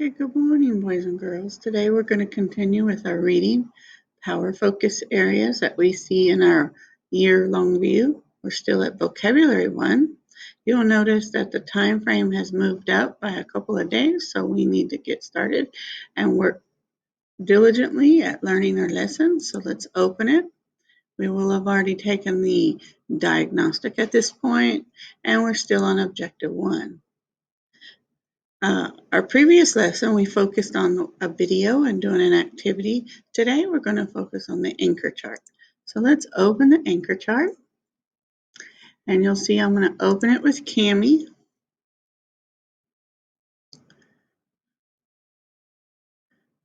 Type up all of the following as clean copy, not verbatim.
Okay, good morning, boys and girls. Today we're going to continue with our reading power focus areas that we see in our year-long view. We're still at vocabulary 1. You'll notice that the time frame has moved up by a couple of days, so we need to get started and work diligently at learning our lesson. So let's open it. We will have already taken the diagnostic at this point, and we're still on objective 1. Our previous lesson, we focused on a video and doing an activity. Today, we're going to focus on the anchor chart. So let's open the anchor chart. And you'll see I'm going to open it with Cami.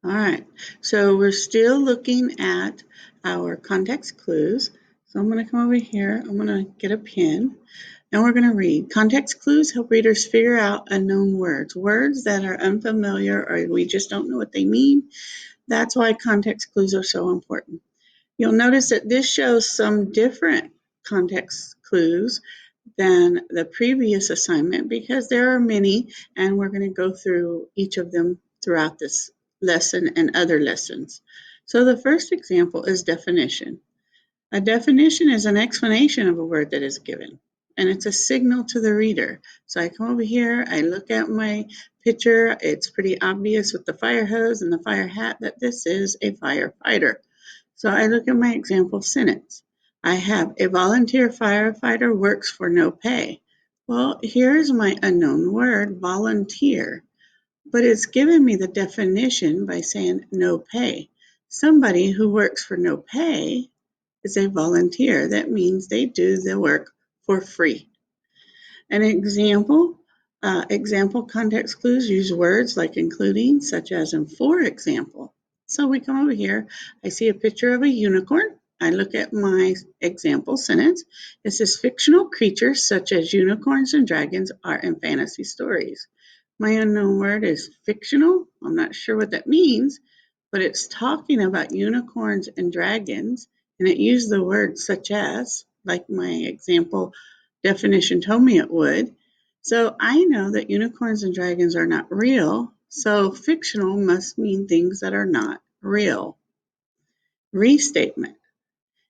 All right, so we're still looking at our context clues. So I'm going to come over here. I'm going to get a pen. And we're going to read. Context clues help readers figure out unknown words. Words that are unfamiliar or we just don't know what they mean. That's why context clues are so important. You'll notice that this shows some different context clues than the previous assignment because there are many, and we're going to go through each of them throughout this lesson and other lessons. So the first example is definition. A definition is an explanation of a word that is given, and it's a signal to the reader. So I come over here, I look at my picture. It's pretty obvious with the fire hose and the fire hat that this is a firefighter. So I look at my example sentence. I have a volunteer firefighter works for no pay. Well, here's my unknown word, volunteer, but it's given me the definition by saying no pay. Somebody who works for no pay is a volunteer. That means they do the work for free. An example context clues use words like including, such as in for example. So we come over here, I see a picture of a unicorn. I look at my example sentence. It says fictional creatures such as unicorns and dragons are in fantasy stories. My unknown word is fictional. I'm not sure what that means, but it's talking about unicorns and dragons, and it used the word such as, like my example definition told me it would. So I know that unicorns and dragons are not real, so fictional must mean things that are not real. Restatement.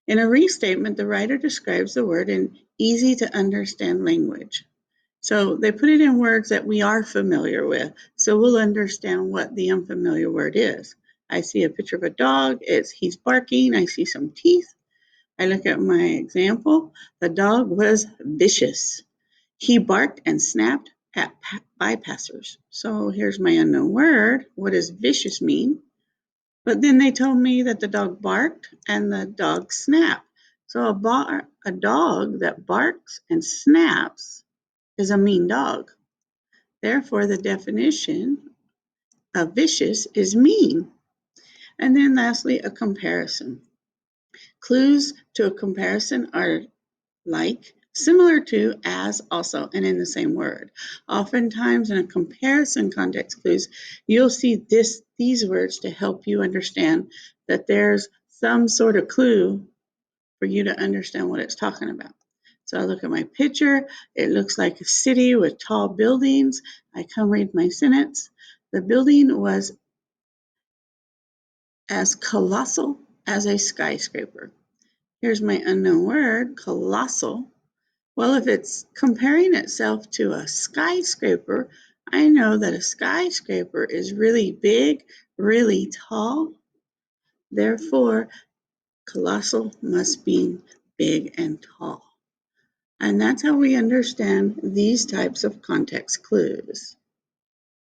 In a restatement, the writer describes the word in easy to understand language. So they put it in words that we are familiar with, so we'll understand what the unfamiliar word is. I see a picture of a dog. He's barking. I see some teeth. I look at my example. The dog was vicious. He barked and snapped at bypassers. So here's my unknown word. What does vicious mean? But then they told me that the dog barked and the dog snapped. So a dog that barks and snaps is a mean dog. Therefore, the definition of vicious is mean. And then lastly, a comparison. Clues to a comparison are like, similar to, as, also, and in the same word. Oftentimes in a comparison context clues, you'll see these words to help you understand that there's some sort of clue for you to understand what it's talking about. So I look at my picture. It looks like a city with tall buildings. I come read my sentence. The building was as colossal as a skyscraper. Here's my unknown word, colossal. Well, if it's comparing itself to a skyscraper, I know that a skyscraper is really big, really tall. Therefore, colossal must mean big and tall. And that's how we understand these types of context clues.